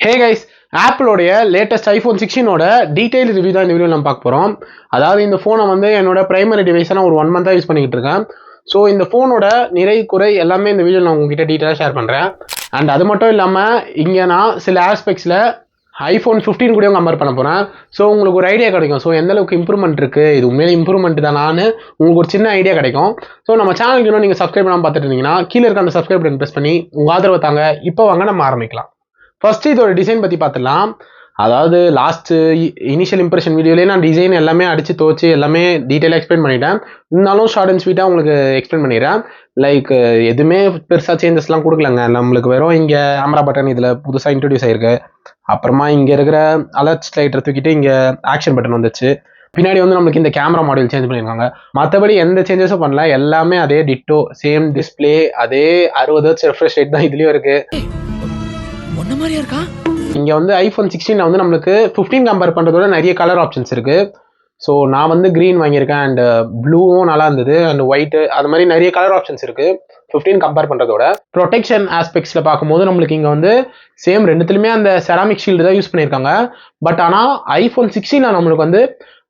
ஹே guys, ஆப்பிளோடைய latest iPhone 16ஓட detail review தான் இந்த வீடியோ நம்ம பார்க்க போகிறோம். அதாவது இந்த ஃபோனை வந்து என்னோட பிரைமரி டிவைஸை நான் ஒரு 1 மந்த்தாக யூஸ் பண்ணிக்கிட்டு இருக்கேன். ஸோ இந்த ஃபோனோட நிறை குறை எல்லாமே இந்த வீடியோ நான் உங்ககிட்ட டீட்டெயிலாக ஷேர் பண்ணுறேன். அண்ட் அது மட்டும் இல்லாமல் இங்கே நான் சில ஆஸ்பெக்ட்ஸில் iPhone 15 கூடயும் கம்பேர் பண்ண போகிறேன். ஸோ உங்களுக்கு ஒரு ஐடியா கிடைக்கும். ஸோ எந்த அளவுக்கு இம்ப்ரூவ்மெண்ட் இருக்குது, இது உண்மையிலே இம்ப்ரூவ்மெண்ட் தானான்னு உங்களுக்கு ஒரு சின்ன ஐடியா கிடைக்கும். ஸோ நம்ம சேனலுக்கு இன்னும் நீங்கள் சப்ஸ்கிரைப் பண்ணாமல் பார்த்துட்டு இருந்தீங்கன்னா கீழே இருக்க அந்த சப்ஸ்கிரைப் பட்டன் ப்ரெஸ் பண்ணி உங்கள் ஆதரவை தாங்க. இப்போ வாங்க நம்ம ஆரம்பிக்கலாம். ஃபர்ஸ்ட் இதோட டிசைன் பற்றி பார்த்துடலாம். அதாவது லாஸ்ட் இனிஷியல் இம்ப்ரெஷன் வீடியோலேயே நான் டிசைன் எல்லாமே அடித்து துவச்சி எல்லாமே டீட்டெயிலாக எக்ஸ்பிளைன் பண்ணிட்டேன். இருந்தாலும் ஷார்ட் அண்ட் ஸ்வீட்டாக உங்களுக்கு எக்ஸ்பிளைன் பண்ணிடுறேன். லைக் எதுவுமே பெருசாக சேஞ்சஸ்லாம் கொடுக்கலங்க. நம்மளுக்கு வெறும் இங்கே கேமரா பட்டன் இதில் புதுசாக இன்ட்ரடியூஸ் ஆயிருக்கு. அப்புறமா இங்கே இருக்கிற அலர்ட் ஸ்லைட்டரை தூக்கிட்டு இங்கே ஆக்ஷன் பட்டன் வந்துச்சு. பின்னாடி வந்து நம்மளுக்கு இந்த கேமரா மாடல் சேஞ்ச் பண்ணியிருக்காங்க. மற்றபடி எந்த சேஞ்சஸும் பண்ணல, எல்லாமே அதே டிட்டோ சேம் டிஸ்பிளே, அதே 60 ஹெர்ட்ஸ் ரெஃப்ரெஷ் ரேட் தான் இதுலேயும் இருக்குது. இங்க வந்து iPhone 16 வந்து நம்மளுக்கு 15 கம்பேர் பண்றதோட நிறைய கலர் ஆப்ஷன்ஸ் இருக்கு. ஸோ நான் வந்து கிரீன் வாங்கியிருக்கேன், அண்ட் ப்ளூவும் நல்லா இருந்தது, அண்ட் ஒயிட், அது மாதிரி நிறைய கலர் ஆப்ஷன்ஸ் இருக்கு 15 கம்பேர் பண்றதோட. ப்ரொடெக்ஷன் ஆஸ்பெக்ட்ஸ்ல பார்க்கும்போது நம்மளுக்கு இங்க வந்து சேம் ரெண்டுத்துலயுமே அந்த செராமிக் ஷீல்டு தான் யூஸ் பண்ணியிருக்காங்க. பட் ஆனால் iPhone 16 நம்மளுக்கு வந்து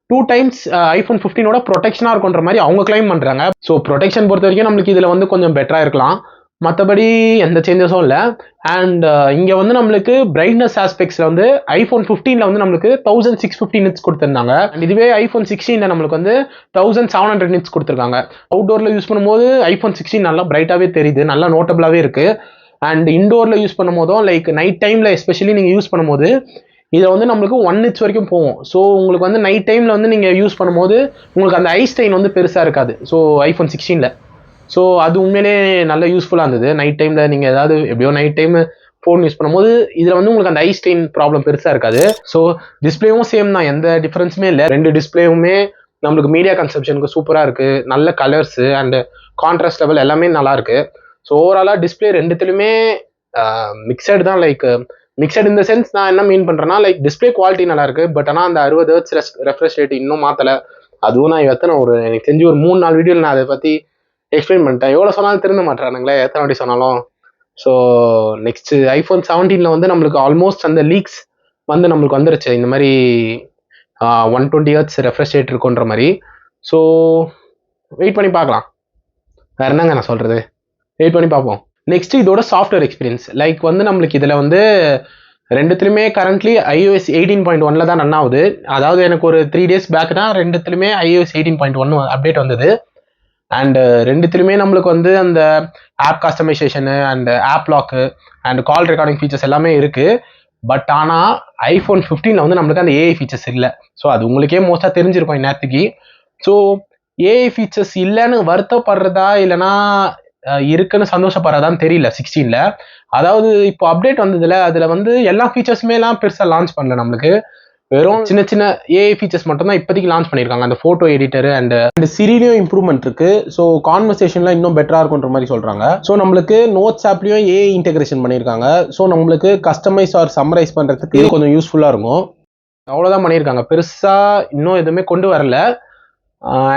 2 டைம்ஸ் iPhone 15ஓட ப்ரொடெக்ஷனாக இருக்குன்ற மாதிரி அவங்க கிளைம் பண்றாங்க. ஸோ ப்ரொடெக்ஷன் பொறுத்த வரைக்கும் நம்மளுக்கு இதுல வந்து கொஞ்சம் பெட்டரா இருக்கலாம். மற்றபடி எந்த சேஞ்சஸும் இல்லை. அண்ட் இங்கே வந்து நம்மளுக்கு பிரைட்னஸ் ஆஸ்பெக்ட்ஸில் வந்து iPhone 15 வந்து நம்மளுக்கு 1650 நிட்ஸ் கொடுத்துருந்தாங்க. அண்ட் இதுவே iPhone 16 நம்மளுக்கு வந்து 1700 நிட்ஸ் கொடுத்துருக்காங்க. அவுட்டோரில் யூஸ் பண்ணும்போது iPhone 16 நல்லா பிரைட்டாகவே தெரியுது, நல்லா நோட்டபிளாகவே இருக்குது. அண்ட் இண்டோரில் யூஸ் பண்ணும் போதும் லைக் நைட் டைமில் எஸ்பெஷலி நீங்கள் யூஸ் பண்ணும்போது இதை வந்து நம்மளுக்கு 1 நிட்ஸ் வரைக்கும் போகும். ஸோ உங்களுக்கு வந்து நைட் டைமில் வந்து நீங்கள் யூஸ் பண்ணும்போது உங்களுக்கு அந்த ஐ ஸ்ட்ரெயின் வந்து பெருசாக இருக்காது. ஸோ iPhone 16 ஸோ அது உண்மையிலே நல்ல யூஸ்ஃபுல்லாக இருந்தது. நைட் டைமில் நீங்கள் ஏதாவது எப்படியோ நைட் டைம் ஃபோன் யூஸ் பண்ணும்போது இதில் வந்து உங்களுக்கு அந்த ஐ ஸ்ட்ரெயின் ப்ராப்ளம் பெருசாக இருக்காது. ஸோ டிஸ்பிளேவும் சேம் தான், எந்த டிஃப்ரென்ஸுமே இல்லை. 2 டிஸ்பிளேவுமே நம்மளுக்கு மீடியா கன்சப்ஷனுக்கு சூப்பராக இருக்குது. நல்ல கலர்ஸு அண்ட் கான்ட்ராஸ்ட் லெவல் எல்லாமே நல்லா இருக்கு. ஸோ ஓவராலாக டிஸ்பிளே ரெண்டுத்துலையுமே மிக்சடு தான். லைக் மிக்சட் இந்த சென்ஸ் நான் என்ன மீன் பண்ணுறேன்னா, லைக் டிஸ்பிளே குவாலிட்டி நல்லா இருக்கு. பட் ஆனால் அந்த 60 ஹெர்ட்ஸ் ரெஃப்ரெஷ் ரேட் இன்னும் மாற்றலை. அதுவும் நான் எத்தனை எனக்கு தெரிஞ்சு ஒரு 3-4 வீடியோவில் நான் அதை பற்றி எக்ஸ்பிளைன் பண்ணிட்டேன். எவ்வளோ சொன்னாலும் திருந்த மாட்டானுங்களே, எத்தனை வாட்டி சொன்னாலும். ஸோ நெக்ஸ்ட் iPhone 17 வந்து நம்மளுக்கு ஆல்மோஸ்ட் அந்த லீக்ஸ் வந்து நம்மளுக்கு வந்துருச்சு. இந்த மாதிரி 120 ஹெர்ட்ஸ் ரெஃப்ரெஷ் ரேட் இருக்குன்ற மாதிரி. ஸோ வெயிட் பண்ணி பார்க்கலாம். வேற என்னங்க நான் சொல்றது, வெயிட் பண்ணி பார்ப்போம். நெக்ஸ்ட் இதோட சாஃப்ட்வேர் எக்ஸ்பீரியன்ஸ். லைக் வந்து நம்மளுக்கு இதில் வந்து ரெண்டுத்துலையுமே கரண்ட்லி iOS 18.1 தான் ரன் ஆகுது. அதாவது எனக்கு ஒரு 3 days பேக் தான் ரெண்டுத்துலையுமே iOS 18.1 அப்டேட் வந்தது. அண்ட் ரெண்டுத்துலையுமே நம்மளுக்கு வந்து அந்த ஆப் கஸ்டமைசேஷனு and app lock and call recording features எல்லாமே இருக்குது. பட் ஆனால் iPhone 15 வந்து நம்மளுக்கு அந்த ஏஐ ஃபீச்சர்ஸ் இல்லை. ஸோ அது உங்களுக்கே மோஸ்ட்டாக தெரிஞ்சிருக்கும் இந்நேரத்துக்கு. ஸோ ஏஐ ஃபீச்சர்ஸ் இல்லைன்னு வருத்தப்படுறதா இல்லைனா இருக்குன்னு சந்தோஷப்படுறதான்னு தெரியல 16ல். அதாவது இப்போ அப்டேட் வந்ததில்ல, அதில் வந்து எல்லா ஃபீச்சர்ஸுமே எல்லாம் பெருசாக லான்ச் பண்ணல. நம்மளுக்கு வெறும் சின்ன சின்ன ஏஐ ஃபீச்சர்ஸ் மட்டும் தான் இப்போதைக்கு லான்ச் பண்ணியிருக்காங்க. அந்த ஃபோட்டோ எடிட்டர் அண்ட் சிரிலையும் இம்ப்ரூவ்மெண்ட் இருக்கு. ஸோ கான்வர்சேஷன்லாம் இன்னும் பெட்டரா இருக்குன்ற மாதிரி சொல்றாங்க. ஸோ நம்மளுக்கு நோட்ஸ் ஆப்லையும் ஏஐ இன்டெகிரேஷன் பண்ணியிருக்காங்க. ஸோ நம்மளுக்கு கஸ்டமைஸ் ஆர் சம்மரைஸ் பண்றதுக்கு இது கொஞ்சம் யூஸ்ஃபுல்லா இருக்கும். அவ்வளோதான் பண்ணியிருக்காங்க, பெருசா இன்னும் எதுவுமே கொண்டு வரல.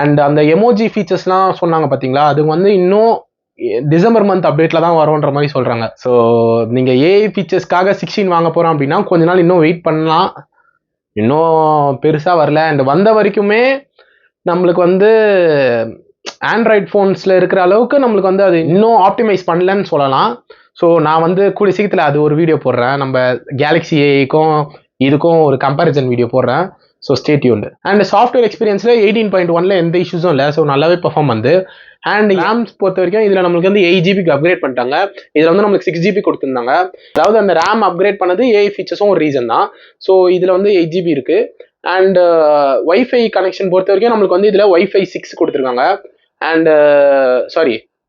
அண்ட் அந்த எமோஜி ஃபீச்சர்ஸ்லாம் சொன்னாங்க பார்த்தீங்களா, அது வந்து இன்னும் டிசம்பர் மந்த் அப்டேட்ல தான் வரும்ன்ற மாதிரி சொல்றாங்க. ஸோ நீங்க ஏஐ ஃபீச்சர்ஸ்க்காக 16 வாங்க போறோம் அப்படின்னா கொஞ்ச நாள் இன்னும் வெயிட் பண்ணலாம். இன்னும் பெருசாக வரல. அண்ட் வந்த வரைக்குமே நம்மளுக்கு வந்து ஆண்ட்ராய்ட் ஃபோன்ஸில் இருக்கிற அளவுக்கு நம்மளுக்கு வந்து அது இன்னும் ஆப்டிமைஸ் பண்ணலன்னு சொல்லலாம். ஸோ நான் வந்து கூடிய சீக்கிரத்தில் அது ஒரு வீடியோ போடுறேன். நம்ம கேலக்ஸி ஏஐக்கும் இதுக்கும் ஒரு கம்பேரிசன் வீடியோ போடுறேன். So stay tuned. And software எக்ஸ்பீரியன்ஸில் 18.1 எந்த இஷ்யூஸும் இல்லை. ஸோ நல்லாவே பெர்ஃபார்ம் வந்து. அண்ட் ரேம்ஸ் பொறுத்த வரைக்கும் இதில் நம்மளுக்கு வந்து 8 GB அப்கிரேட் பண்ணிட்டாங்க. இதில் வந்து நம்மளுக்கு 6 GB கொடுத்துருந்தாங்க. அதாவது அந்த ரேம் அப்கிரேட் பண்ணது ஏஐ ஃபீச்சர்ஸும் ஒரு ரீசன் தான். ஸோ இதில் வந்து 8 GB இருக்கு. அண்ட் வைஃபை கனெக்ஷன் பொறுத்த வரைக்கும் நம்மளுக்கு வந்து இதில் Wi-Fi 6 கொடுத்துருக்காங்க. அண்ட்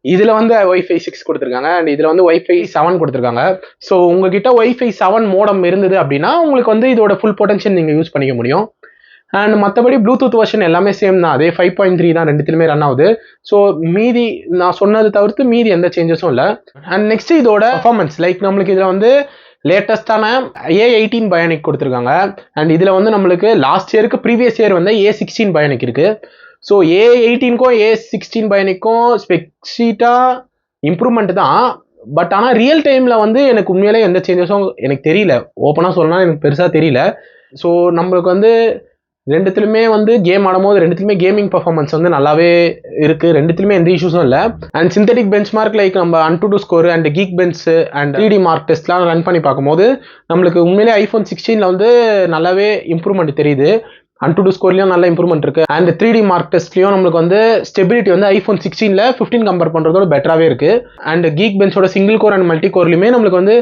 இதில் வந்து Wi-Fi 6 கொடுத்துருக்காங்க. அண்ட் இதில் வந்து Wi-Fi 7 கொடுத்துருக்காங்க. ஸோ உங்ககிட்ட Wi-Fi 7 மோடம் இருந்தது அப்படின்னா உங்களுக்கு வந்து இதோட ஃபுல் பொட்டன்ஷியல் நீங்கள் யூஸ் பண்ணிக்க முடியும். அண்ட் மற்றபடி ப்ளூடூத் வெர்ஷன் எல்லாமே சேம் தான், அதே 5.3 தான் ரெண்டுத்துலையுமே ரன் ஆகுது. ஸோ மீதி நான் சொன்னது தவிர்த்து மீதி எந்த சேஞ்சஸும் இல்லை. அண்ட் நெக்ஸ்ட் இதோட பர்ஃபார்மன்ஸ். லைக் நம்மளுக்கு இதில் வந்து லேட்டஸ்டான A18 பயோனிக் கொடுத்துருக்காங்க. அண்ட் இதில் வந்து நம்மளுக்கு லாஸ்ட் இயருக்கு ப்ரீவியஸ் இயர் வந்து A16 பயோனிக் இருக்கு. ஸோ A18க்கும் A16 பயோனிக்கும் ஸ்பெக்ஷீட்டாக இம்ப்ரூவ்மெண்ட் தான். பட் ஆனால் ரியல் டைமில் வந்து எனக்கு உண்மையிலே எந்த சேஞ்சஸும் எனக்கு தெரியல. ஓப்பனாக சொல்லணும்னா எனக்கு பெருசாக தெரியல. ஸோ நம்மளுக்கு வந்து ரெண்டுத்துலையுமே வந்து கேம் ஆடும்போது ரெண்டுத்துலையுமே கேமிங் பர்ஃபார்மன்ஸ் வந்து நல்லாவே இருக்குது. ரெண்டுத்துலையுமே எந்த இஷ்யூஸும் இல்லை. And synthetic benchmark like நம்ம AnTuTu score and Geekbench and 3D mark டெஸ்ட்லாம் ரன் பண்ணி பார்க்கும்போது நம்மளுக்கு உண்மையிலே iPhone 16 வந்து நல்லாவே இம்ப்ரூவ்மெண்ட் தெரியுது. AnTuTu ஸ்கோர்லையும் நல்ல இம்ப்ரூவ்மெண்ட் இருக்கு. அண்ட் 3D மார்க் டெஸ்ட்லையும் நம்மளுக்கு வந்து ஸ்டெபிலிட்டி வந்து iPhone 16ல 15 கம்பேர் பண்றதோட பெட்டராகவே இருக்கு. அண்ட் கீக் பெஞ்சோட சிங்கிள் கோர் அண்ட் மல்டி கோர்லையுமே நம்மளுக்கு வந்து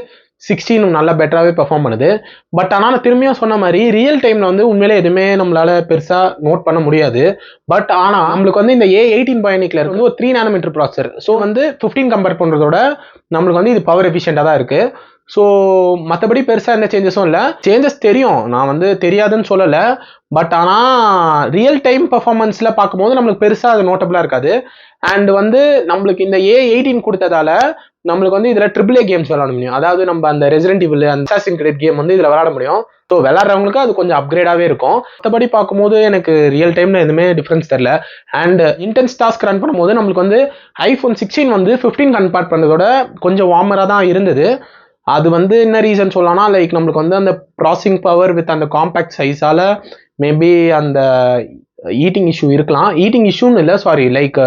16 நல்லா பெட்டராகவே பெர்ஃபார்ம் பண்ணுது. பட் ஆனால் நான் திரும்பியும் சொன்ன மாதிரி ரியல் டைம்ல வந்து உண்மையிலே எதுவுமே நம்மளால பெருசா நோட் பண்ண முடியாது. பட் ஆனால் நம்மளுக்கு வந்து இந்த A18 Bionic வந்து ஒரு 3 nm ப்ராசஸர். ஸோ வந்து 15 கம்பேர் பண்றதோட நம்மளுக்கு வந்து இது பவர் எஃபிஷியண்டா தான் இருக்கு. ஸோ மற்றபடி பெருசாக எந்த சேஞ்சஸும் இல்லை. சேஞ்சஸ் தெரியும், நான் வந்து தெரியாதுன்னு சொல்லலை. பட் ஆனால் ரியல் டைம் பர்ஃபார்மன்ஸில் பார்க்கும்போது நம்மளுக்கு பெருசாக அது நோட்டபுளாக இருக்காது. அண்ட் வந்து நம்மளுக்கு இந்த A18 கொடுத்ததால நம்மளுக்கு வந்து இதில் AAA கேம்ஸ் விளாட முடியும். அதாவது நம்ம அந்த ரெசிடென்ட் ஈவில் அந்த அசாசின் கிரீட் கேம் வந்து இதில் விளாட முடியும். ஸோ விளாட்றவங்களுக்கு அது கொஞ்சம் அப்கிரேடாகவே இருக்கும். மற்றபடி பார்க்கும்போது எனக்கு ரியல் டைமில் எதுவுமே டிஃப்ரென்ஸ் தெரில. அண்ட் இன்டென்ஸ் டாஸ்க் ரன் பண்ணும்போது நம்மளுக்கு வந்து iPhone 16 வந்து 15 கம்பேர் பண்ணதோட கொஞ்சம் வார்மராக தான் இருந்தது. அது வந்து என்ன ரீசன் சொல்லலாம்னா லைக் நம்மளுக்கு வந்து அந்த ப்ராசஸிங் பவர் வித் அந்த காம்பேக்ட் சைஸால மேபி அந்த ஈட்டிங் இஷ்யூ இருக்கலாம். ஈட்டிங் இஷ்யூன்னு இல்லை, சாரி, லைக்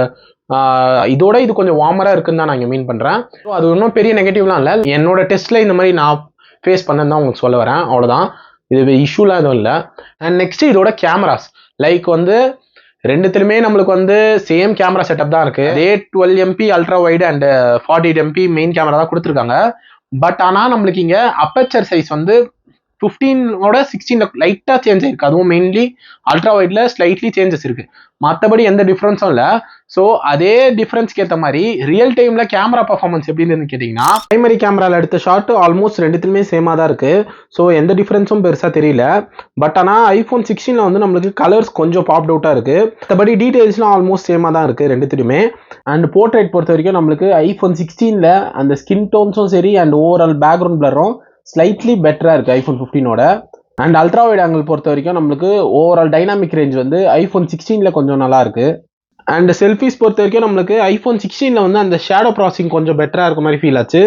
இதோட இது கொஞ்சம் வார்மராக இருக்குன்னு தான் நான் இங்கே மீன் பண்ணுறேன். ஸோ அது ஒன்றும் பெரிய நெகட்டிவ்லாம் இல்லை. என்னோட டெஸ்ட்டில் இந்த மாதிரி நான் ஃபேஸ் பண்ணேன்னு தான் உங்களுக்கு சொல்ல வரேன், அவ்வளோதான். இது இஷ்யூலாம் எதுவும் இல்லை. அண்ட் நெக்ஸ்ட் இதோட கேமராஸ் லைக் வந்து ரெண்டுத்துலையுமே நம்மளுக்கு வந்து சேம் கேமரா செட்டப் தான் இருக்குது. அதே 12 MP ultra wide and 48 MP main camera தான் கொடுத்துருக்காங்க. பட் ஆனால் நம்மளுக்கு இங்கே அப்பச்சர் சைஸ் வந்து 15ஓட 16 லைட்டாக சேஞ்ச் ஆயிருக்கு. அதுவும் மெயின்லி அல்ட்ரா வைட்ல ஸ்லைட்லி சேஞ்சஸ் இருக்கு. மற்றபடி எந்த டிஃப்ரென்ஸும் இல்லை. ஸோ அதே டிஃப்ரென்ஸ்க்கு ஏற்ற மாதிரி ரியல் டைம்ல கேமரா பர்ஃபார்மன்ஸ் எப்படின்னு கேட்டிங்கன்னா பிரைமரி கேமராவில் எடுத்த ஷாட் ஆல்மோஸ்ட் ரெண்டுத்துலையுமே சேமாக தான் இருக்கு. ஸோ எந்த டிஃப்ரென்ஸும் பெருசாக தெரியல. பட் ஆனால் iPhone 16ல வந்து நம்மளுக்கு கலர்ஸ் கொஞ்சம் பாப்ட் அவுட்டாக இருக்கு. மற்றபடி டீடைல்ஸ்லாம் ஆல்மோஸ்ட் சேமாக தான் இருக்கு ரெண்டுத்துலையுமே. அண்ட் போர்ட்ரேட் பொறுத்த வரைக்கும் நம்மளுக்கு iPhone 16ல அந்த ஸ்கின் டோன்ஸும் சரி அண்ட் ஓவரால் பேக்ரவுண்ட் பிளரும் ஸ்லைட்லி பெட்டராக இருக்குது iPhone 15ஓட. அண்ட் அல்ட்ரா வைட் ஆங்கிள் பொறுத்த வரைக்கும் நம்மளுக்கு ஓவரால் டைனாமிக் ரேஞ்ச் வந்து iPhone 16ல கொஞ்சம் நல்லா இருக்கு. அண்ட் செல்ஃபிஸ் பொறுத்த வரைக்கும் நம்மளுக்கு iPhone 16ல வந்து அந்த ஷேடோ ப்ராசஸிங் கொஞ்சம் பெட்டராக இருக்க மாதிரி ஃபீல் ஆச்சு.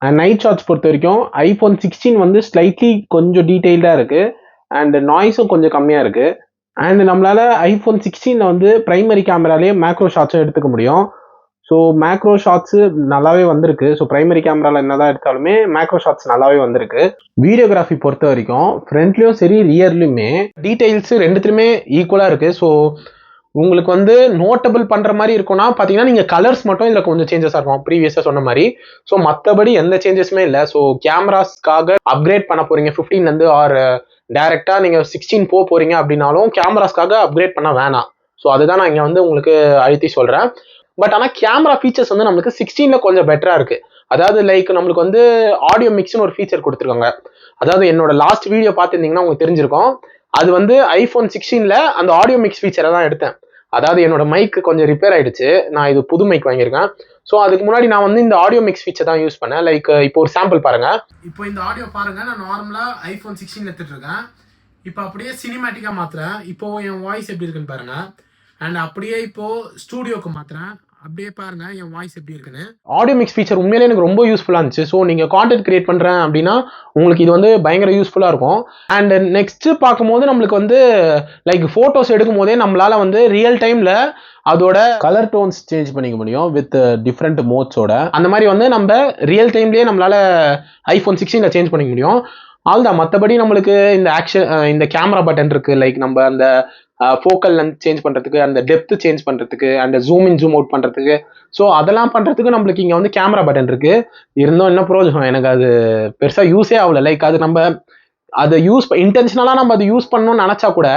அண்ட் நைட் ஷாட்ஸ் பொறுத்த வரைக்கும் iPhone 16 வந்து ஸ்லைட்லி கொஞ்சம் டீட்டெயில்டாக இருக்கு. அண்ட் நாய்ஸும் கொஞ்சம் கம்மியாக இருக்கு. அண்ட் நம்மளால iPhone 16ல வந்து பிரைமரி கேமராலேயே மேக்ரோ ஷாட்ஸும் எடுத்துக்க முடியும். ஸோ மேக்ரோ ஷாட்ஸு நல்லாவே வந்திருக்கு. ஸோ பிரைமரி கேமராவில் என்னதான் எடுத்தாலுமே மேக்ரோ ஷாட்ஸ் நல்லாவே வந்திருக்கு. வீடியோகிராஃபி பொறுத்த வரைக்கும் ஃப்ரண்ட்லேயும் சரி ரியர்லையுமே டீடைல்ஸ் ரெண்டுத்துலையுமே ஈக்குவலாக இருக்குது. ஸோ உங்களுக்கு வந்து நோட்டபிள் பண்ணுற மாதிரி இருக்கும்னா பார்த்தீங்கன்னா நீங்கள் கலர்ஸ் மட்டும் இதில் கொஞ்சம் சேஞ்சஸாக இருக்கும் ப்ரீவியஸாக சொன்ன மாதிரி. ஸோ மற்றபடி எந்த சேஞ்சஸுமே இல்லை. ஸோ கேமராஸ்க்காக அப்கிரேட் பண்ண போகிறீங்க 15லேருந்து ஆர் டேரெக்டாக நீங்கள் 16 போகிறீங்க அப்படின்னாலும் கேமராஸ்க்காக அப்கிரேட் பண்ண வேணாம். ஸோ அதுதான் நான் இங்கே வந்து உங்களுக்கு அழுத்தி சொல்கிறேன். பட் ஆனால் கேமரா ஃபீச்சர்ஸ் வந்து நம்மளுக்கு 16ல கொஞ்சம் பெட்டராக இருக்குது. அதாவது லைக் நம்மளுக்கு வந்து ஆடியோ மிக்ஸ்னு ஒரு ஃபீச்சர் கொடுத்துருக்காங்க. அதாவது என்னோட லாஸ்ட் வீடியோ பார்த்துருந்தீங்கன்னா உங்களுக்கு தெரிஞ்சிருக்கும். அது வந்து iPhone 16ல அந்த ஆடியோ மிக்ஸ் ஃபீச்சரை தான் எடுத்தேன். அதாவது என்னோட மைக் கொஞ்சம் ரிப்பேர் ஆயிடுச்சு, நான் இது புது மைக் வாங்கியிருக்கேன். ஸோ அதுக்கு முன்னாடி நான் வந்து இந்த ஆடியோ மிக்ஸ் ஃபீச்சர் தான் யூஸ் பண்ணேன். லைக் இப்போ ஒரு சாம்பிள் பாருங்க. இப்போ இந்த ஆடியோ பாருங்க, நான் நார்மலாக iPhone 16 எடுத்துட்டு இருக்கேன். இப்போ அப்படியே சினிமேட்டிக்காக மாத்துறேன். இப்போ என் வாய்ஸ் எப்படி இருக்குன்னு பாருங்க. அண்ட் அப்படியே இப்போ ஸ்டூடியோக்கு மாத்துறேன். அப்படியே பாருங்க என் வாய்ஸ் எப்படி இருக்குன்னு. ஆடியோ மிக்ஸ் ஃபீச்சர் உண்மையிலே எனக்கு ரொம்ப யூஸ்ஃபுல்லாக இருந்துச்சு. ஸோ நீங்கள் கான்டென்ட் கிரியேட் பண்ணுறேன் அப்படின்னா உங்களுக்கு இது வந்து பயங்கர யூஸ்ஃபுல்லாக இருக்கும். அண்ட் நெக்ஸ்ட் பார்க்கும்போது நம்மளுக்கு வந்து லைக் ஃபோட்டோஸ் எடுக்கும் போதே நம்மளால வந்து ரியல் டைமில் அதோட கலர் டோன்ஸ் சேஞ்ச் பண்ணிக்க முடியும் வித் டிஃப்ரெண்ட் மோட்ஸோட. அந்த மாதிரி வந்து நம்ம ரியல் டைம்லேயே நம்மளால iPhone 16ல சேஞ்ச் பண்ணிக்க முடியும். அவ்வளோதான். மற்றபடி நம்மளுக்கு இந்த இந்த கேமரா பட்டன் இருக்கு. லைக் நம்ம அந்த ஃபோக்கல் லென்த் சேஞ்ச் பண்ணுறதுக்கு, அந்த டெப்த் சேஞ்ச் பண்ணுறதுக்கு, அந்த ஜூம் இன் ஜூம் அவுட் பண்ணுறதுக்கு, ஸோ அதெல்லாம் பண்ணுறதுக்கு நம்மளுக்கு இங்கே வந்து கேமரா பட்டன் இருக்கு. இருந்தும் என்ன ப்ரோஜனம், எனக்கு அது பெருசாக யூஸே ஆகல. லைக் அது நம்ம அதை இன்டென்ஷனலாக நம்ம அதை யூஸ் பண்ணணும்னு நினச்சா கூட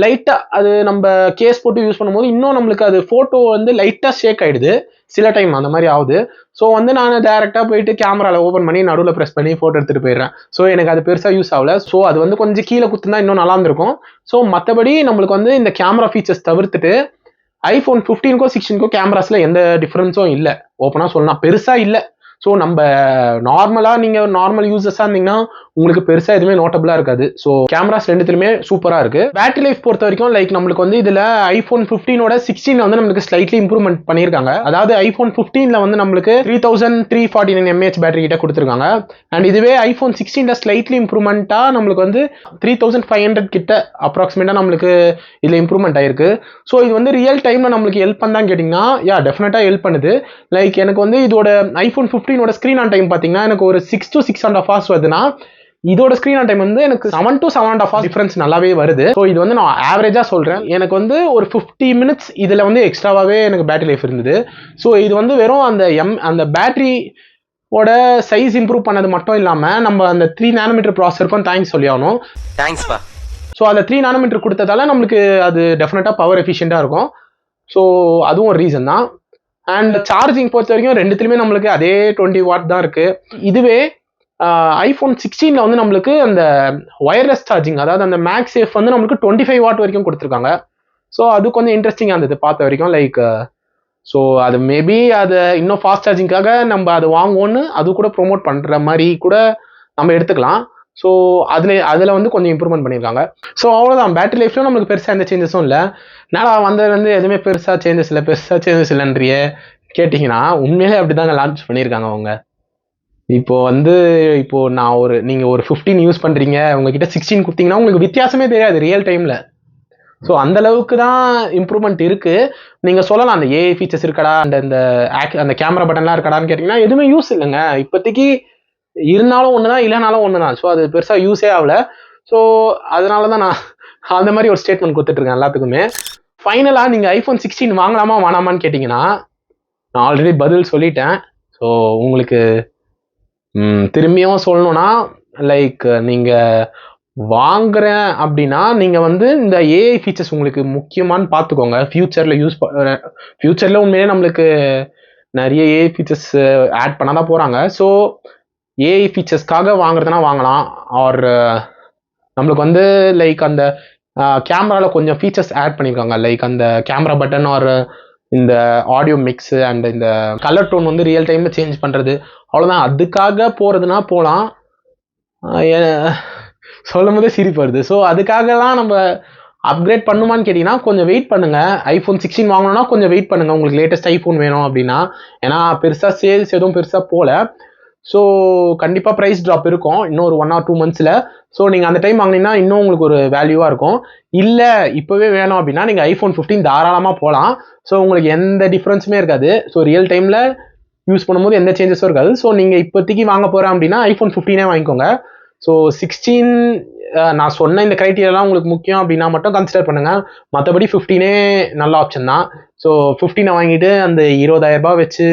லைட்டாக அது நம்ம கேஸ் போட்டு யூஸ் பண்ணும்போது இன்னும் நம்மளுக்கு அது ஃபோட்டோ வந்து லைட்டாக ஷேக் ஆகிடுது சில டைம், அந்த மாதிரி ஆகுது. ஸோ வந்து நான் டேரெக்டாக போயிட்டு கேமராவில் ஓப்பன் பண்ணி நடுவில் ப்ரெஸ் பண்ணி ஃபோட்டோ எடுத்துகிட்டு போயிடுறேன். ஸோ எனக்கு அது பெருசாக யூஸ் ஆகல. ஸோ அது வந்து கொஞ்சம் கீழே குத்துனா இன்னும் நல்லா இருந்திருக்கும். ஸோ மற்றபடி நம்மளுக்கு வந்து இந்த கேமரா ஃபீச்சர்ஸ் தவிர்த்துட்டு iPhone 15க்கும் 16க்கும் கேமராஸில் எந்த டிஃப்ரென்ஸும் இல்லை. ஓப்பனாக சொல்லலாம் பெருசாக இல்லை. ஸோ நம்ம நார்மலாக நீங்கள் நார்மல் யூசர்ஸாக இருந்தீங்கன்னா உங்களுக்கு பெருசா எதுவுமே நோட்டபிளா இருக்காது. ஸோ கேமராஸ் ரெண்டுத்துலயுமே சூப்பரா இருக்கு. பேட்டரி லைஃப் பொறுத்த வரைக்கும் லைக் நம்மளுக்கு வந்து இதுல iPhone 15ஓட 16 வந்து நம்மளுக்கு ஸ்லைட்லி இம்ப்ரூவ்மெண்ட் பண்ணியிருக்காங்க. அதாவது iPhone 15ல வந்து நம்மளுக்கு 3349 mAh பேட்டரி கிட்ட கொடுத்துருக்காங்க. அண்ட் இதுவே iPhone 16ல ஸ்லைட்லி இம்ப்ரூவ்மெண்ட்டா நம்மளுக்கு வந்து 3500 கிட்ட அப்ராக்சிமேட்டா நம்மளுக்கு இதுல இம்ப்ரூவ்மெண்ட் ஆயிருக்கு. ஸோ இது வந்து ரியல் டைம்ல நம்மளுக்கு ஹெல்ப் பண்ணான்னு கேட்டீங்கன்னா டெஃபினட்டா ஹெல்ப் பண்ணுது. லைக் எனக்கு வந்து இதோட iPhone 15ஓட ஸ்கிரீன் ஆன் டைம் பார்த்தீங்கன்னா எனக்கு ஒரு 6 to 6.5 hours வருதுன்னா இதோட ஸ்கிரீன் ஆன் டைம் வந்து எனக்கு 7 to 7.5 hours டிஃபரன்ஸ் நல்லாவே வருது. ஸோ இது வந்து நான் ஆவரேஜா சொல்றேன். எனக்கு வந்து ஒரு 50 minutes இதுல வந்து எக்ஸ்ட்ராவாவே எனக்கு பேட்டரி லைஃப் இருந்தது. ஸோ இது வந்து வெறும் அந்த பேட்டரி ஓட சைஸ் இம்ப்ரூவ் பண்ணது மட்டும் இல்லாம நம்ம அந்த 3 nanometer ப்ராசஸருக்கும் தேங்க்ஸ் சொல்லி ஆகணும். தேங்க்ஸ்பா. ஸோ அந்த 3 nanometer கொடுத்ததால நம்மளுக்கு அது டெஃபினட்டா பவர் எஃபிஷியண்டா இருக்கும். ஸோ அதுவும் ஒரு ரீசன் தான். அண்ட் சார்ஜிங் பொறுத்த வரைக்கும் ரெண்டுத்துலையுமே நம்மளுக்கு அதே 20 watt தான் இருக்கு. இதுவே iPhone 16ல வந்து நம்மளுக்கு அந்த ஒயர்லெஸ் சார்ஜிங், அதாவது அந்த மேக்ஸ் சேஃப் வந்து நம்மளுக்கு 25 watt வரைக்கும் கொடுத்துருக்காங்க. ஸோ அது கொஞ்சம் இன்ட்ரெஸ்டிங்காக இருந்தது பார்த்த வரைக்கும். லைக் ஸோ அது மேபி அதை இன்னும் ஃபாஸ்ட் சார்ஜிங்காக நம்ம அதை வாங்குவோன்னு அது கூட ப்ரொமோட் பண்ணுற மாதிரி கூட நம்ம எடுத்துக்கலாம். ஸோ அதில் வந்து கொஞ்சம் இம்ப்ரூவ்மெண்ட் பண்ணியிருக்காங்க. ஸோ அவ்வளோதான். பேட்டரி லைஃப்ல நம்மளுக்கு பெருசாக எந்த சேஞ்சஸும் இல்லை. நான் வந்ததுலேருந்து எதுவுமே பெருசாக சேஞ்சஸ் இல்லைன்றிய கேட்டிங்கன்னா உண்மையிலே அப்படி தாங்க லான்ச் பண்ணியிருக்காங்க அவங்க. இப்போ நீங்கள் ஒரு 15 யூஸ் பண்ணுறீங்க, உங்ககிட்ட 16 கொடுத்தீங்கன்னா உங்களுக்கு வித்தியாசமே தெரியாது ரியல் டைமில். ஸோ அந்த அளவுக்கு தான் இம்ப்ரூவ்மெண்ட் இருக்கு. நீங்கள் சொல்லலாம் அந்த ஏஐ ஃபீச்சர்ஸ் இருக்கடா, அந்த கேமரா பட்டன்லாம் இருக்கடான்னு கேட்டிங்கன்னா எதுவுமே யூஸ் இல்லைங்க இப்போதைக்கு. இருந்தாலும் ஒன்று தான், இல்லைனாலும் ஒன்று தான். ஸோ அது பெருசாக யூஸே ஆகல. ஸோ அதனால தான் நான் அந்த மாதிரி ஒரு ஸ்டேட்மெண்ட் கொடுத்துட்ருக்கேன் எல்லாத்துக்குமே. ஃபைனலாக நீங்கள் iPhone 16 வாங்கலாமா வேணாமான்னு கேட்டிங்கன்னா நான் ஆல்ரெடி பதில் சொல்லிட்டேன். ஸோ உங்களுக்கு திரும்பியும் சொல்லணும்னா லைக் நீங்கள் வாங்குறேன் அப்படின்னா நீங்கள் வந்து இந்த ஏஐ ஃபீச்சர்ஸ் உங்களுக்கு முக்கியமானு பார்த்துக்கோங்க. ஃபியூச்சரில் உண்மையிலே நம்மளுக்கு நிறைய ஏஐ ஃபீச்சர்ஸ் ஆட் பண்ண தான் போகிறாங்க. ஸோ ஏஐ ஃபீச்சர்ஸ்க்காக வாங்குறதுனா வாங்கலாம். ஆர் நம்மளுக்கு வந்து லைக் அந்த கேமராவில் கொஞ்சம் ஃபீச்சர்ஸ் ஆட் பண்ணியிருக்காங்க. லைக் அந்த கேமரா பட்டன் ஆர் இந்த ஆடியோ மிக்ஸு அண்ட் இந்த கலர் டோன் வந்து ரியல் டைமில் சேஞ்ச் பண்ணுறது, அவ்வளோதான். அதுக்காக போகிறதுனா போகலாம். சொல்லும் போதே சிரிப்பு வருது. ஸோ அதுக்காகலாம் நம்ம அப்கிரேட் பண்ணுமான்னு கேட்டிங்கன்னா கொஞ்சம் வெயிட் பண்ணுங்கள். iPhone 16 வாங்கணும்னா கொஞ்சம் வெயிட் பண்ணுங்கள் உங்களுக்கு லேட்டஸ்ட் ஐஃபோன் வேணும் அப்படின்னா. ஏன்னா பெருசாக சேல்ஸ் எதுவும் பெருசாக போகல. ஸோ கண்டிப்பாக ப்ரைஸ் ட்ராப் இருக்கும் இன்னும் ஒரு 1 or 2 monthsல. ஸோ நீங்கள் அந்த டைம் வாங்கினீங்கன்னா இன்னும் உங்களுக்கு ஒரு வேல்யூவாக இருக்கும். இல்லை இப்போவே வேணும் அப்படின்னா நீங்கள் iPhone 15 தாராளமாக போகலாம். ஸோ உங்களுக்கு எந்த டிஃப்ரென்ஸுமே இருக்காது. ஸோ ரியல் டைமில் யூஸ் பண்ணும்போது எந்த சேஞ்சஸும் இருக்காது. ஸோ நீங்கள் இப்போதைக்கு வாங்க போகிறேன் அப்படின்னா iPhone 15 வாங்கிக்கோங்க. ஸோ 16 நான் சொன்ன இந்த க்ரைட்டீரியாலாம் உங்களுக்கு முக்கியம் அப்படின்னா மட்டும் கன்சிடர் பண்ணுங்கள். மற்றபடி 15 நல்ல ஆப்ஷன் தான். ஸோ 15 வாங்கிட்டு அந்த 20,000 ரூபாய் வச்சு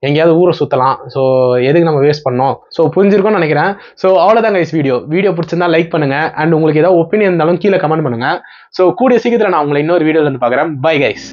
எங்கேயாவது ஊரை சுற்றலாம். ஸோ எதுக்கு நம்ம வேஸ்ட் பண்ணோம்? ஸோ புரிஞ்சிருக்கும்னு நினைக்கிறேன். ஸோ அவ்வளோதான் கைஸ். வீடியோ பிடிச்சிருந்தா லைக் பண்ணுங்கள். அண்ட் உங்களுக்கு ஏதாவது ஒப்பீனியன் இருந்தாலும் கீழே கமெண்ட் பண்ணுங்கள். ஸோ கூடிய சீக்கிரத்தில் நான் உங்களை இன்னொரு வீடியோவில் வந்து பார்க்குறேன். Bye guys.